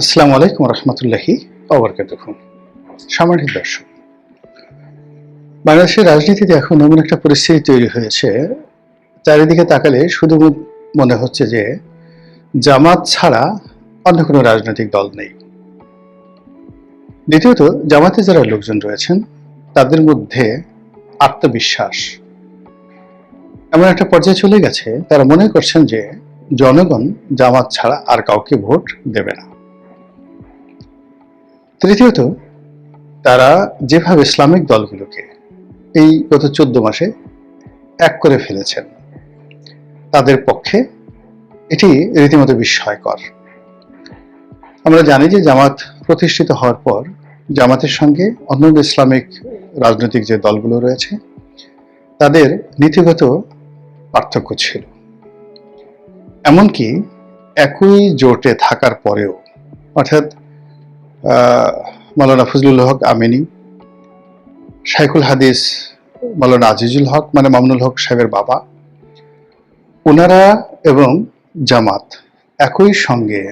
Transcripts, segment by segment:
আসসালামু আলাইকুম রহমতুল্লাহি ওবরকাতুহ। সম্মানিত দর্শক, বাংলাদেশের রাজনীতিতে এখন এমন একটা পরিস্থিতি তৈরি হয়েছে, চারিদিকে তাকালে শুধু মনে হচ্ছে যে জামাত ছাড়া অন্য কোনো রাজনৈতিক দল নেই। দ্বিতীয়ত, জামাতে যারা লোকজন রয়েছেন তাদের মধ্যে আত্মবিশ্বাস এমন একটা পর্যায়ে চলে গেছে, তারা মনে করছেন যে জনগণ জামাত ছাড়া আর কাউকে ভোট দেবে না। তৃতীয়ত, তারা যেভাবে ইসলামিক দলগুলোকে এই গত 14 মাসে এক করে ফেলেছেন, তাদের পক্ষে এটি রীতিমতো বিস্ময়কর। আমরা জানি যে জামাত প্রতিষ্ঠিত হওয়ার পর জামাতের সঙ্গে অন্যান্য ইসলামিক রাজনৈতিক যে দলগুলো রয়েছে তাদের নীতিগত পার্থক্য ছিল। এমনকি একই জোটে থাকার পরেও, অর্থাৎ মাওলানা ফজলুল হক আমিনী, শাইখুল হাদিস মাওলানা আজিজুল হক মানে মামুনুল হক সাহেবের বাবা, ওনারা এবং জামাত একই সঙ্গে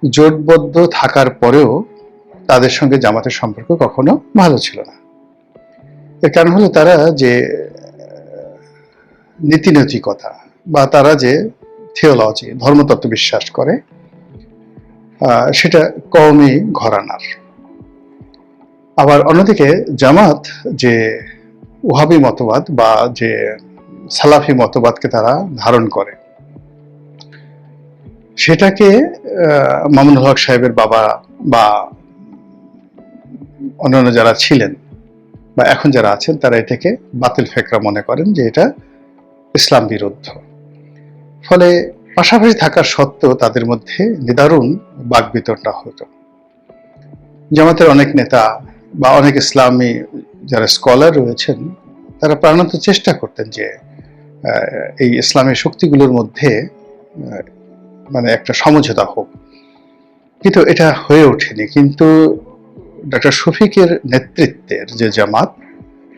জোটবদ্ধ থাকার পরেও তাদের সঙ্গে জামাতের সম্পর্ক কখনো ভালো ছিল না। এর কারণ হলো তারা যে নীতিনৈতিকতা বা তারা যে থিওলজি ধর্মতত্ত্ব বিশ্বাস করে সেটা কওমি ঘরানার। আবার অন্যদিকে জামাত যে ওহাবি মতবাদ বা যে সালাফি মতবাদকে তারা ধারণ করে, সেটাকে মামুনুল হক সাহেবের বাবা বা অন্যান্য যারা ছিলেন বা এখন যারা আছেন তারা এটাকে বাতিল ফেকরা মনে করেন যে এটা ইসলাম বিরুদ্ধ। ফলে পাশাপাশি থাকার সত্ত্বেও তাদের মধ্যে নিদারুণ বাকবিতণ্ডা হতো। জামাতের অনেক নেতা বা অনেক ইসলামী যারা স্কলার রয়েছেন তারা প্রাণান্ত চেষ্টা করতেন যে এই ইসলামী শক্তিগুলোর মধ্যে মানে একটা সমঝোতা হোক, কিন্তু এটা হয়ে ওঠেনি। কিন্তু ডক্টর শফিকের নেতৃত্বের যে জামাত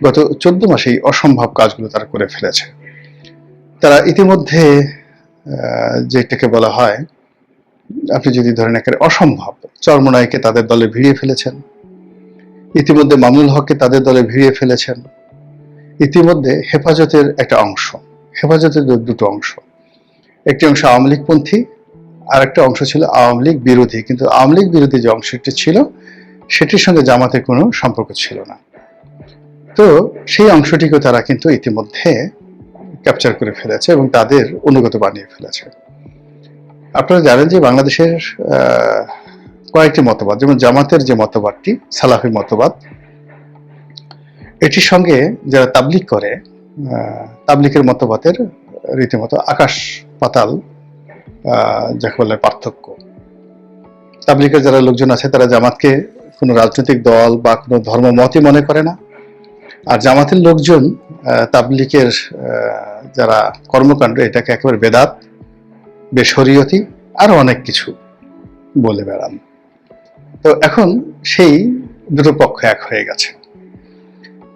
গত 14 মাসে এই অসম্ভব কাজগুলো তারা করে ফেলেছে। তারা ইতিমধ্যে যেটাকে বলা হয়, আপনি যদি ধরেন একেবারে অসম্ভব, চরমোনাইকে তাদের দলে ভিড়িয়ে ফেলেছেন, ইতিমধ্যে মামুনুল হককে তাদের দলে ভিড়িয়ে ফেলেছেন, ইতিমধ্যে হেফাজতের একটা অংশ, হেফাজতের দুটো অংশ, একটি অংশ আওয়ামী লীগপন্থী আর একটা অংশ ছিল আওয়ামী লীগ বিরোধী, কিন্তু আওয়ামী লীগ বিরোধী যে অংশটি ছিল সেটির সঙ্গে জামাতের কোনো সম্পর্ক ছিল না। তো সেই অংশটিকে তারা কিন্তু ইতিমধ্যে ক্যাপচার করে ফেলেছে এবং তাদের অনুগত বানিয়ে ফেলেছে। আপনারা জানেন যে বাংলাদেশের কয়েকটি মতবাদ, যেমন জামাতের যে মতবাদটি সালাফি মতবাদ, এটির সঙ্গে যারা তাবলিগ করে তাবলিগের মতবাদের রীতিমতো আকাশ পাতাল যাকে বলে পার্থক্য। তাবলিগের যারা লোকজন আছে তারা জামাতকে কোনো রাজনৈতিক দল বা কোনো ধর্মমতই মনে করে না, আর জামাতের লোকজন তাবলিগের যারা কর্মকাণ্ড এটাকে একেবারে বেদাত, বেশরিয়তি আরো অনেক কিছু বলে বেড়ান। তো এখন সেই দুটো পক্ষ এক হয়ে গেছে।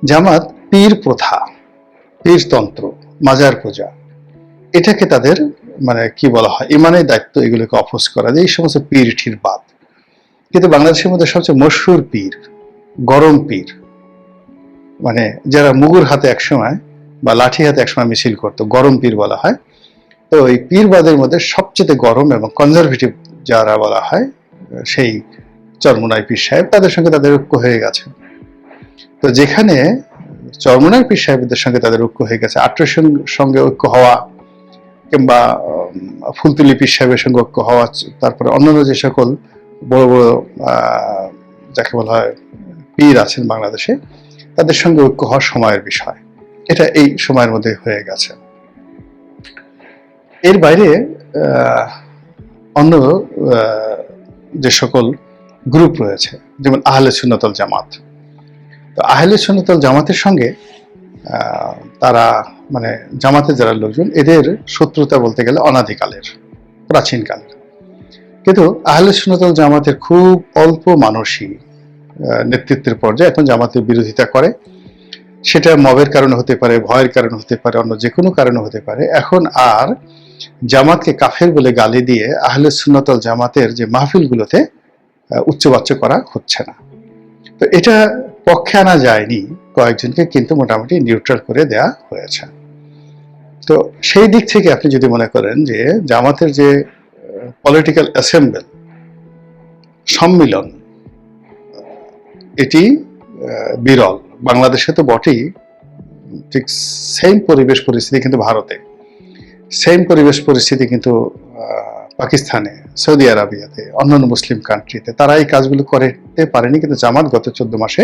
জামাত পীর প্রথা, পীরতন্ত্র, মাজার পূজা, এটাকে তাদের মানে কি বলা হয় ইমানের দায়িত্ব, এগুলোকে অপোজ করা যায়, এই সমস্ত পীর ঠির বাদ। কিন্তু বাংলাদেশের মধ্যে সবচেয়ে মশহুর পীর, গরম পীর, মানে যারা মুগুর হাতে একসময় বা লাঠি হাতে একসময় মিছিল করতো, গরম পীর বলা হয়। তো এই পীরবাদের মধ্যে সবচেয়ে গরম এবং কনজারভেটিভ যারা বলা হয় সেই চরমোনাই পীর সাহেব, তাদের সঙ্গে তাদের ঐক্য হয়ে গেছে। তো যেখানে চরমোনাই পীর সাহেবদের সঙ্গে তাদের ঐক্য হয়ে গেছে, আট্রসের সঙ্গে ঐক্য হওয়া কিংবা ফুলতুলি পীর সাহেবের সঙ্গে ঐক্য হওয়া, তারপরে অন্যান্য যে সকল বড় বড় যাকে বলা হয় পীর আছেন বাংলাদেশে, তাদের সঙ্গে ঐক্য হওয়ার সময়ের বিষয়, এটা এই সময়ের মধ্যে হয়ে গেছে। এর বাইরে অন্য যে সকল গ্রুপ রয়েছে, যেমন আহলে সুন্নাত ওয়াল জামাত, তো আহলে সুন্নাত ওয়াল জামাতের সঙ্গে তারা মানে জামাতের যারা লোকজন, এদের শত্রুতা বলতে গেলে অনাদিকালের, প্রাচীনকালের। কিন্তু আহলে সুন্নাত ওয়াল জামাতের খুব অল্প মানুষই নেতৃত্বের পর্যায়ে এখন জামাতের বিরোধিতা করে। সেটা মবের কারণে হতে পারে, ভয়ের কারণে হতে পারে, অন্য যে কোনো কারণে হতে পারে। এখন আর জামাতকে কাফের বলে গালি দিয়ে আহলে সুন্নাত ওয়াল জামাতের যে মাহফিলগুলোতে উচ্চবাচ্য করা হচ্ছে না। তো এটা পক্ষে আনা যায়নি, কয়েকজনকে কিন্তু মোটামুটি নিউট্রাল করে দেয়া হয়েছে। তো সেই দিক থেকে আপনি যদি মনে করেন যে জামাতের যে পলিটিক্যাল অ্যাসেম্বল সম্মিলন এটি বিরল, বাংলাদেশে তো বটেই, ঠিক সেম পরিবেশ পরিস্থিতি কিন্তু ভারতে, সেম পরিবেশ পরিস্থিতি কিন্তু পাকিস্তানে, সৌদি আরবিয়াতে, অন্যান্য মুসলিম কান্ট্রিতে। তারা এই কাজগুলো করতে পারেনি, কিন্তু জামাত গত 14 মাসে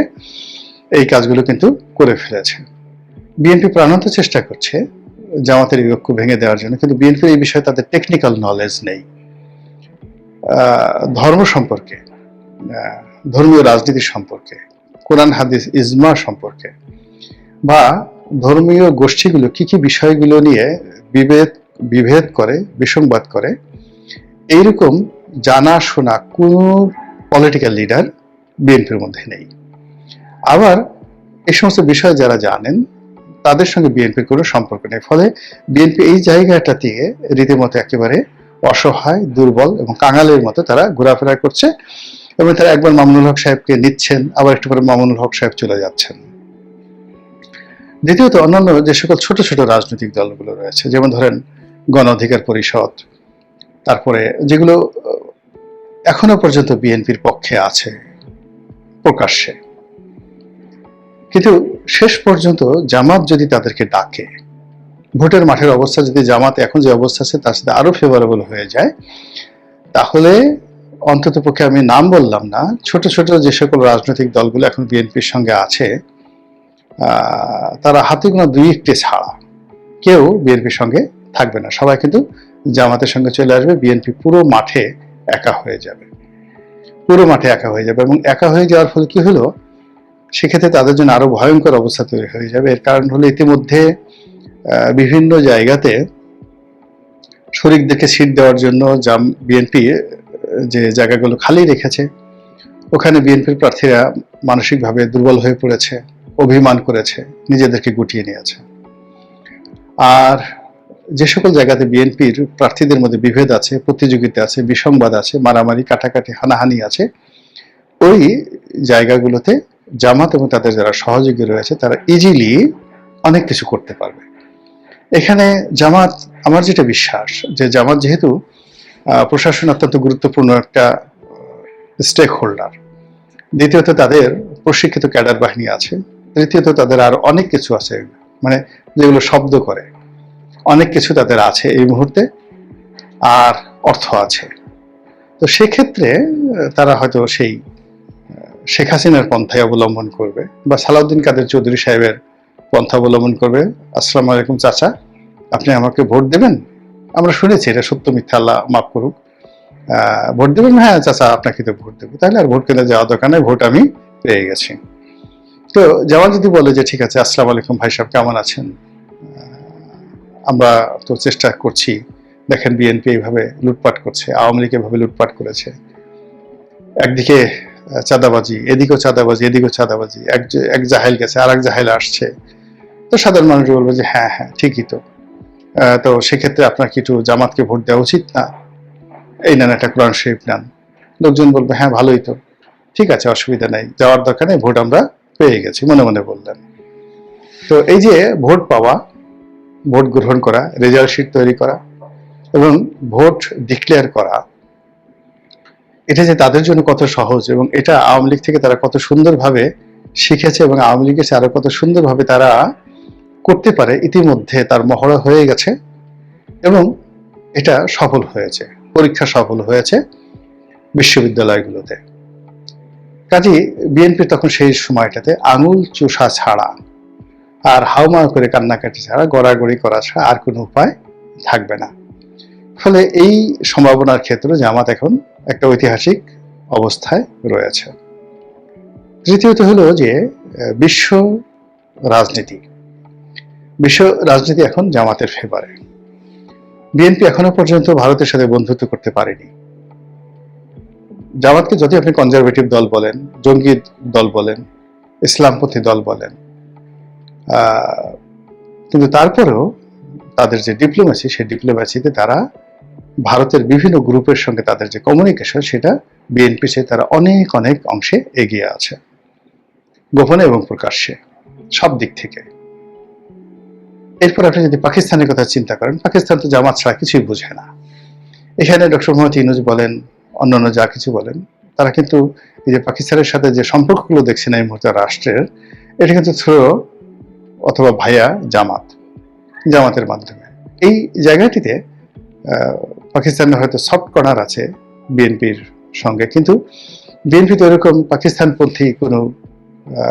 এই কাজগুলো কিন্তু করে ফেলেছে। বিএনপি প্রাণান্ত চেষ্টা করছে জামাতের এই ঐক্য ভেঙে দেওয়ার জন্য, কিন্তু বিএনপির এই বিষয়ে তাদের টেকনিক্যাল নলেজ নেই। ধর্ম সম্পর্কে, ধর্মীয় রাজনীতি সম্পর্কে, কোরআন হাদিস ইজমা সম্পর্কে, বা ধর্মীয় গোষ্ঠীগুলো কি কি বিষয়গুলো নিয়ে বিভেদ করে, বিসংবাদ করে, এইরকম জানাশোনা কোন পলিটিক্যাল লিডার বিএনপির মধ্যে নেই। আবার এই সমস্ত বিষয় যারা জানেন তাদের সঙ্গে বিএনপির কোনো সম্পর্ক নেই। ফলে বিএনপি এই জায়গাটা দিয়ে রীতিমতো একেবারে অসহায়, দুর্বল এবং কাঙালের মতো তারা ঘোরাফেরা করছে, এবং তারা একবার মামুনুল হক সাহেবকে নিচ্ছেন, আবার একটু পরে মামুনুল হক সাহেব চলে যাচ্ছেন। দ্বিতীয়ত, অন্যান্য যে সকল ছোট ছোট রাজনৈতিক দলগুলো রয়েছে, যেমন ধরেন গণ অধিকার পরিষদ, তারপরে যেগুলো এখনো পর্যন্ত বিএনপির পক্ষে আছে প্রকাশ্যে, কিন্তু শেষ পর্যন্ত জামাত যদি তাদেরকে ডাকে, ভোটের মাঠের অবস্থা যদি জামাত এখন যে অবস্থা আছে তার সাথে আরো ফেভারেবল হয়ে যায়, তাহলে অন্তত পক্ষে, আমি নাম বললাম না, ছোট ছোট যে সকল রাজনৈতিক দলগুলো এখন বিএনপির সঙ্গে আছে, তারা হাতে গোনা 2-1 ছাড়া কেউ বিএনপির সঙ্গে থাকবে না। সবাই কিন্তু জামাতের সঙ্গে চলে আসবে, বিএনপি পুরো মাঠে একা হয়ে যাবে, পুরো মাঠে একা হয়ে যাবে। এবং একা হয়ে যাওয়ার ফলে কি হলো, সেক্ষেত্রে তাদের জন্য আরো ভয়ঙ্কর অবস্থা তৈরি হয়ে যাবে। এর কারণ হলো, ইতিমধ্যে বিভিন্ন জায়গাতে শরিকদেরকে সিট দেওয়ার জন্য বিএনপি যে জায়গাগুলো খালি রেখেছে, ওখানে বিএনপির প্রার্থীরা মানসিকভাবে দুর্বল হয়ে পড়েছে, অভিমান করেছে, নিজেদেরকে গুটিয়ে নিয়েছে। আর যে সকল জায়গাতে বিএনপির প্রার্থীদের মধ্যে বিভেদ আছে, প্রতিযোগিতা আছে, বিসংবাদ আছে, মারামারি, কাটাকাটি, হানাহানি আছে, ওই জায়গাগুলোতে জামাত এবং তাদের যারা সহযোগী রয়েছে তারা ইজিলি অনেক কিছু করতে পারবে। এখানে জামাত, আমার যেটা বিশ্বাস, যে জামাত যেহেতু প্রশাসন অত্যন্ত গুরুত্বপূর্ণ একটা স্টেক হোল্ডার, দ্বিতীয়ত তাদের প্রশিক্ষিত ক্যাডার বাহিনী আছে, তৃতীয়ত তাদের আর অনেক কিছু আছে, মানে যেগুলো শব্দ করে, অনেক কিছু তাদের আছে এই মুহূর্তে, আর অর্থ আছে। তো সেক্ষেত্রে তারা হয়তো সেই শেখ হাসিনার পন্থায় অবলম্বন করবে, বা সালাউদ্দিন কাদের চৌধুরী সাহেবের পন্থা অবলম্বন করবে। আসসালামু আলাইকুম চাচা, আপনি আমাকে ভোট দেবেন? আমরা শুনেছি, এটা সত্য মিথ্যা আল্লাহ মাফ করুক, ভোট দেবেন? হ্যাঁ চাচা, আপনাকে তো ভোট দেবো। তাহলে আর ভোট কেন্দ্রে যাওয়া দোকানে, ভোট আমি পেয়ে গেছি। তো জামাত যদি বলে যে ঠিক আছে, আসসালামু আলাইকুম ভাই সাহেব, কেমন আছেন, আমরা তো চেষ্টা করছি, দেখেন বিএনপি এইভাবে লুটপাট করছে, আওয়ামী লীগ এভাবে লুটপাট করেছে, একদিকে চাঁদাবাজি, এদিকেও চাঁদাবাজি, এদিকেও চাঁদাবাজি, এক জাহেল গেছে, আর এক জাহেল আসছে। তো সাধারণ মানুষ বলবে যে হ্যাঁ হ্যাঁ ঠিকই তো, তো সেক্ষেত্রে আপনার কি একটু জামাতকে ভোট দেওয়া উচিত না? এই নেন একটা কোরআন শরীফ নেন। লোকজন বলবে হ্যাঁ ভালোই তো, ঠিক আছে, অসুবিধা নেই, যাওয়ার দরকার নেই, ভোট আমরা পেয়ে গেছি, মনে মনে বললেন। তো এই যে ভোট পাওয়া, ভোট গ্রহণ করা, রেজাল্ট শিট তৈরি করা এবং ভোট ডিক্লেয়ার করা, এটা যে তাদের জন্য কত সহজ, এবং এটা আওয়ামী লীগ থেকে তারা কত সুন্দরভাবে শিখেছে, এবং আওয়ামী লীগের আরো কত সুন্দরভাবে তারা করতে পারে, ইতিমধ্যে তার মহড়া হয়ে গেছে এবং এটা সফল হয়েছে, পরীক্ষা সফল হয়েছে বিশ্ববিদ্যালয়গুলোতে। কাজেই বিএনপি তখন সেই সময়টাতে আঙুল চুষা ছাড়া আর হাউমা করে কান্নাকাটি ছাড়া, গড়াগড়ি করা ছাড়া আর কোনো উপায় থাকবে না। ফলে এই সম্ভাবনার ক্ষেত্রে জামাত এখন একটা ঐতিহাসিক অবস্থায় রয়েছে। তৃতীয়ত হলো যে বিশ্ব রাজনীতি এখন জামাতের ফেভারে। বিএনপি এখনো পর্যন্ত ভারতের সাথে বন্ধুত্ব করতে পারেনি। জামাতকে যদি আপনি কনজারভেটিভ দল বলেন, জঙ্গি দল বলেন, ইসলামপন্থী দল বলেন, কিন্তু তারপরেও তাদের যে ডিপ্লোমেসি, সেই ডিপ্লোমেসিতে তারা ভারতের বিভিন্ন গ্রুপের সঙ্গে তাদের যে কমিউনিকেশন, সেটা বিএনপি চেয়ে তারা অনেক অনেক অংশে এগিয়ে আছে, গোপনে এবং প্রকাশ্যে, সব দিক থেকে। এরপর আপনি যদি পাকিস্তানের কথা চিন্তা করেন, পাকিস্তান তো জামাত ছাড়া কিছুই বোঝে না। এখানে ডক্টর মোহাম্মদ ইউনূস বলেন, অন্যান্য যা কিছু বলেন, তারা কিন্তু এই যে পাকিস্তানের সাথে যে সম্পর্কগুলো দেখছেন এই মুহূর্তে রাষ্ট্রের, এটা কিন্তু থ্রু অথবা ভাইয়া জামাতের মাধ্যমে। এই জায়গাটিতে পাকিস্তানের হয়তো সফট কর্নার আছে বিএনপির সঙ্গে, কিন্তু বিএনপি তো এরকম পাকিস্তানপন্থী কোনো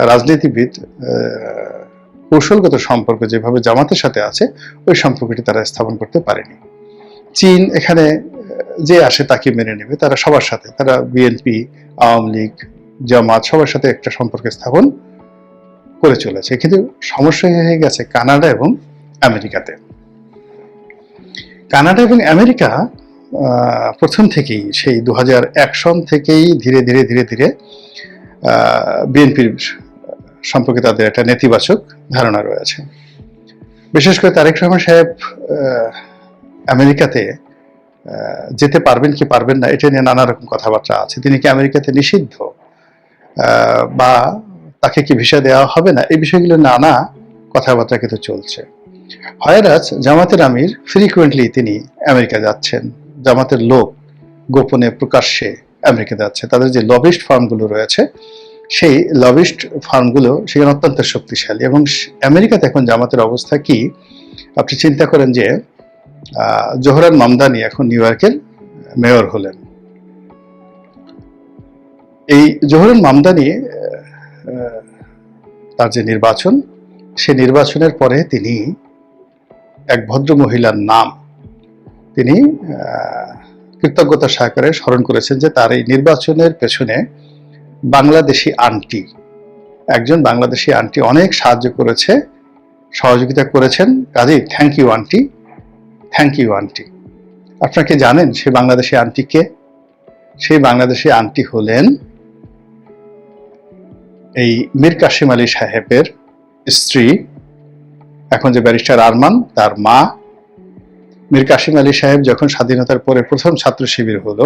রাজনীতিবিদ কৌশলগত সম্পর্ক যেভাবে জামাতের সাথে আছে, ওই সম্পর্কটি তারা স্থাপন করতে পারেনি। চীন এখানে যে আসে তাকে মেনে নেবে, তারা সবার সাথে, তারা বিএনপি, আওয়ামী লীগ, জামাত সবার সাথে একটা সম্পর্ক স্থাপন করে চলেছে। কিন্তু সমস্যা হয়ে গেছে কানাডা এবং আমেরিকাতে। কানাডা এবং আমেরিকা প্রথম থেকেই, সেই 2001 সন থেকেই ধীরে ধীরে ধীরে ধীরে বিএনপির সম্পর্কে তাদের একটা নেতিবাচক ধারণা রয়েছে। বিশেষ করে তারেক রহমান সাহেব আমেরিকাতে যেতে পারবেন কি পারবেন না, এটা নিয়ে নানা রকম কথাবার্তা আছে। তিনি কি আমেরিকাতে নিষিদ্ধ, বা তাকে কি ভিসা দেওয়া হবে না, এই বিষয়গুলো নানা কথাবার্তা কিন্তু চলছে। হয়রাজ জামাতের আমির ফ্রিকুয়েন্টলি তিনি আমেরিকা যাচ্ছেন, জামাতের লোক গোপনে প্রকাশ্যে আমেরিকা যাচ্ছে। তাদের যে লবিস্ট ফার্মগুলো রয়েছে, সেই লবিস্ট ফার্মগুলো সেখানে অত্যন্ত শক্তিশালী। এবং আমেরিকাতে এখন জামাতের অবস্থা কি, আপনি চিন্তা করেন যে জোহরান মামদানি এখন নিউ ইয়র্কের মেয়র হলেন। এই জোহরান মামদানি তার যে নির্বাচন, সে নির্বাচনের পরে তিনি এক ভদ্র মহিলার নাম তিনি কৃতজ্ঞতা সহকারে স্মরণ করেছেন, যে তার এই নির্বাচনের পেছনে বাংলাদেশি আন্টি, একজন বাংলাদেশি আন্টি অনেক সাহায্য করেছে, সহযোগিতা করেছেন, কাজেই thank you aunty, thank you aunty. আপনারা কি জানেন সেই বাংলাদেশি আন্টি কে? সেই বাংলাদেশি আন্টি হলেন এই মীর কাসিম আলী সাহেবের স্ত্রী, এখন যে ব্যারিস্টার আরমান, তার মা। মীর কাসিম আলী সাহেব যখন স্বাধীনতার পরে প্রথম ছাত্র শিবির হলো,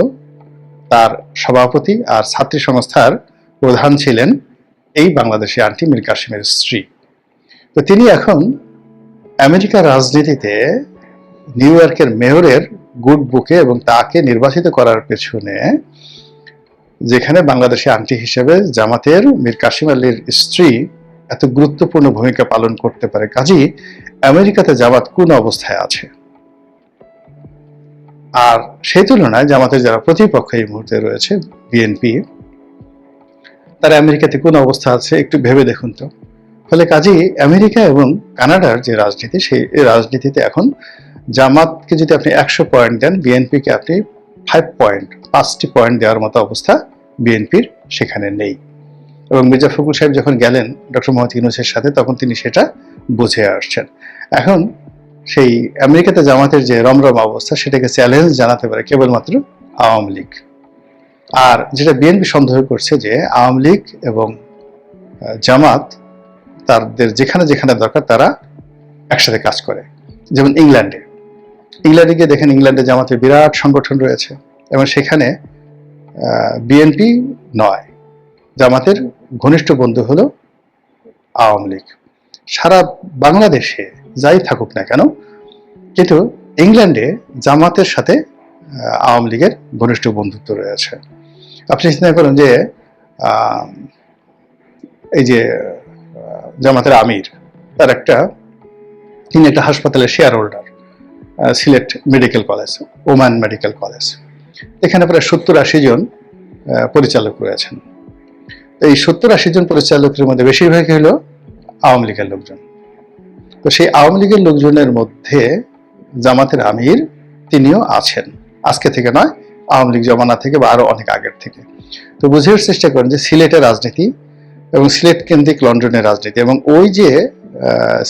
তার সভাপতি আর ছাত্রী সংস্থার প্রধান ছিলেন এই বাংলাদেশি আন্টি মীর কাসিমের স্ত্রী। তো তিনি এখন আমেরিকার রাজনীতিতে নিউ ইয়র্কের মেয়রের গুড বুকে, এবং তাকে নির্বাচিত করার পেছনে যেখানে বাংলাদেশি আন্টি হিসেবে জামাতের মীর কাসিম আলীর স্ত্রী এত গুরুত্বপূর্ণ ভূমিকা পালন করতে পারে, কাজেই আমেরিকাতে জামাত কোন অবস্থায় আছে। আর সেই তুলনায় জামাতের যারা প্রতিপক্ষ এই মুহূর্তে রয়েছে বিএনপি, তারা আমেরিকাতে কোন অবস্থা আছে একটু ভেবে দেখুন তো। ফলে কাজেই আমেরিকা এবং কানাডার যে রাজনীতি, সেই রাজনীতিতে এখন জামাতকে যদি আপনি 100 পয়েন্ট দেন, বিএনপিকে আপনি 5টি পয়েন্ট দেওয়ার মতো অবস্থা বিএনপির সেখানে নেই। এবং মির্জা ফখরুল সাহেব যখন গেলেন ডক্টর মোহাম্মদ ইউনূসের সাথে, তখন তিনি সেটা বুঝে আসছেন। এখন সেই আমেরিকাতে জামাতের যে রমরম অবস্থা, সেটাকে চ্যালেঞ্জ জানাতে পারে কেবলমাত্র আওয়ামী লীগ। আর যেটা বিএনপি সন্দেহ করছে যে আওয়ামী লীগ এবং জামাত তাদের যেখানে যেখানে দরকার তারা একসাথে কাজ করে। যেমন ইংল্যান্ডে গিয়ে দেখেন, ইংল্যান্ডে জামাতের বিরাট সংগঠন রয়েছে, এবং সেখানে বিএনপি নয়, জামাতের ঘনিষ্ঠ বন্ধু হলো আওয়ামী লীগ। সারা বাংলাদেশে যাই থাকুক না কেন, কিন্তু ইংল্যান্ডে জামাতের সাথে আওয়ামী লীগের ঘনিষ্ঠ বন্ধুত্ব রয়েছে। আপনি চিন্তা করেন যে এই যে জামাতের আমির, তার তিনি একটা হাসপাতালের share holder, Sylhet medical college, Oman medical college. এখানে প্রায় 70-80 জন পরিচালক রয়েছেন। এই 70-80 জন পরিচালকের মধ্যে বেশিরভাগই হলো আওয়ামী লীগের লোকজন। তো সেই আওয়ামী লীগের লোকজনের মধ্যে জামাতের আমির তিনিও আছেন, আজকে থেকে নয়, আওয়ামী লীগ জমানা থেকে বা আরো অনেক আগের থেকে। তো বুঝার চেষ্টা করেন যে সিলেটের রাজনীতি এবং সিলেট কেন্দ্রিক লন্ডনের রাজনীতি, এবং ওই যে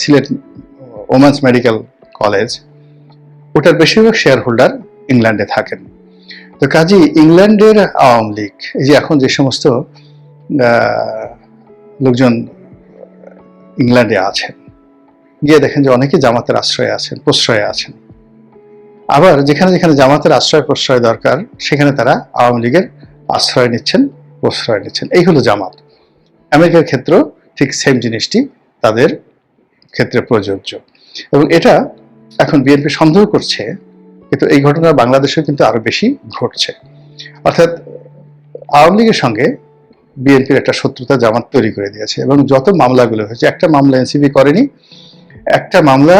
সিলেট ওমেন্স মেডিকেল কলেজ, ওটার বেশিরভাগ শেয়ার হোল্ডার ইংল্যান্ডে থাকেন। তো কাজী ইংল্যান্ডের আওয়ামী লীগ, এই যে এখন যে সমস্ত লোকজন ইংল্যান্ডে আছেন, গিয়ে দেখেন যে অনেকে জামাতের আশ্রয়ে আছেন, প্রশ্রয়ে আছেন। আবার যেখানে যেখানে জামাতের আশ্রয় প্রশ্রয় দরকার সেখানে তারা আওয়ামী লীগের আশ্রয় নিচ্ছেন, প্রশ্রয় নিচ্ছেন। এই হলো জামাত। আমেরিকার ক্ষেত্রেও ঠিক সেম জিনিসটি তাদের ক্ষেত্রে প্রযোজ্য। এবং এটা এখন বিএনপি সন্দেহ করছে, কিন্তু এই ঘটনা বাংলাদেশেও কিন্তু আরো বেশি ঘটছে। অর্থাৎ আওয়ামী লীগের সঙ্গে বিএনপির একটা শত্রুতা জামাত তৈরি করে দিয়েছে। এবং যত মামলাগুলো হয়েছে, একটা মামলা এনসিপি করেনি, একটা মামলা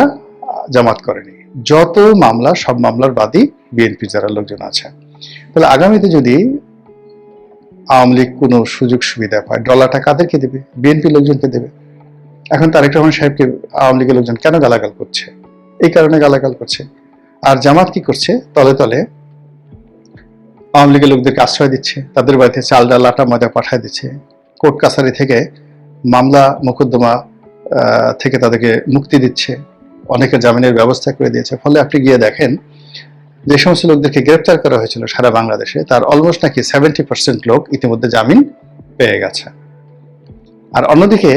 জামাত করেনি। যত মামলা, সব মামলার বাদী বিএনপি যারা লোকজন আছে। তাহলে আগামীতে যদি আওয়ামী লীগ কোনো সুযোগ সুবিধা পায়, ডলারটা কাদেরকে দেবে? বিএনপি লোকজনকে দেবে। এখন তারেক রহমান সাহেবকে আওয়ামী লীগের লোকজন কেন গালাগাল করছে? এই কারণে গালাগাল করছে। আর জামাত কি করছে? তলে তলে আওয়ামী লীগের লোকদেরকে আশ্রয় দিচ্ছে, তাদের বাড়িতে চাল ডাল আটা ময়দা পাঠায় দিচ্ছে, কোর্ট কাছারি থেকে মামলা মোকদ্দমা থেকে তাদেরকে মুক্তি দিচ্ছে, অনেকে জামিনের ব্যবস্থা করে দিয়েছে। ফলে আপনি গিয়ে দেখেন যে সমস্ত লোকদেরকে গ্রেপ্তার করা হয়েছিল সারা বাংলাদেশে, তার অলমোস্ট নাকি 70% লোক ইতিমধ্যে জামিন পেয়ে গেছে। আর অন্যদিকে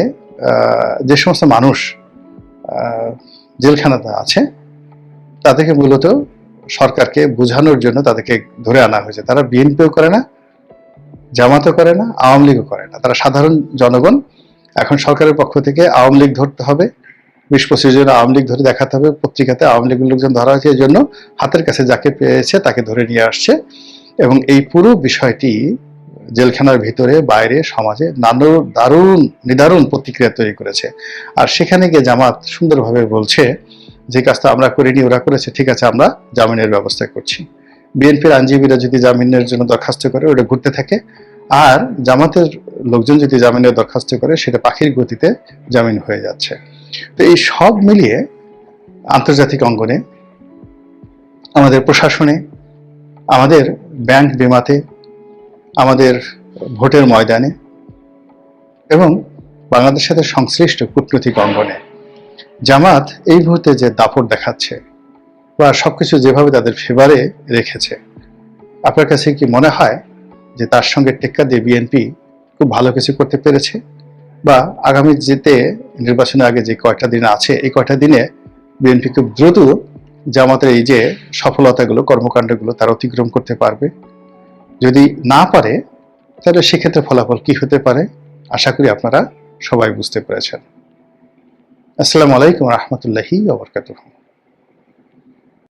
যে সমস্ত মানুষ জেলখানাতে আছে তাদেরকে মূলত সরকারকে বোঝানোর জন্য তাদেরকে ধরে আনা হয়েছে। তারা বিএনপিও করে না, জামাতও করে না, আওয়ামী লীগও করে না, তারা সাধারণ জনগণ। এখন সরকারের পক্ষ থেকে আওয়ামী লীগ ধরতে হবে, 20-25 জন আওয়ামী লীগ ধরে দেখাতে হবে, পত্রিকাতে আওয়ামী লীগের লোকজন ধরা হয়েছে, এই জন্য হাতের কাছে যাকে পেয়েছে তাকে ধরে নিয়ে আসছে। এবং এই পুরো বিষয়টি জেলখানার ভিতরে বাইরে সমাজে নিদারুণ প্রতিক্রিয়া তৈরি করেছে। আর সেখানে গিয়ে জামাত সুন্দরভাবে বলছে যে কাজটা আমরা করিনি, ওরা করেছে, ঠিক আছে আমরা জামিনের ব্যবস্থা করছি। বিএনপির আইনজীবীরা যদি জামিনের জন্য দরখাস্ত করে ওটা ঘুরতে থাকে, আর জামাতের লোকজন যদি জামিনের দরখাস্ত করে সেটা পাখির গতিতে জামিন হয়ে যাচ্ছে। তো এই সব মিলিয়ে আন্তর্জাতিক অঙ্গনে, আমাদের প্রশাসনে, আমাদের ব্যাংক বিমাতে, আমাদের ভোটের ময়দানে এবং বাংলাদেশের সাথে সংশ্লিষ্ট কূটনৈতিক অঙ্গনে জামাত এই মুহূর্তে যে দাপট দেখাচ্ছে বা সবকিছু যেভাবে তাদের ফেভারে রেখেছে, আপনার কাছে কি মনে হয় যে তার সঙ্গে টেক্কা দিয়ে বিএনপি খুব ভালো কিছু করতে পেরেছে? বা আগামী যেতে নির্বাচনের আগে যে কয়টা দিন আছে, এই কয়টা দিনে বিএনপি খুব দ্রুত জামাতের এই যে সফলতাগুলো, কর্মকাণ্ডগুলো তার অতিক্রম করতে পারবে? যদি না পারে তাহলে সেক্ষেত্রে ফলাফল কি হতে পারে আশা করি আপনারা সবাই বুঝতে পেরেছেন। আসসালামু আলাইকুম ওয়া রাহমাতুল্লাহি ওয়া বারাকাতুহু।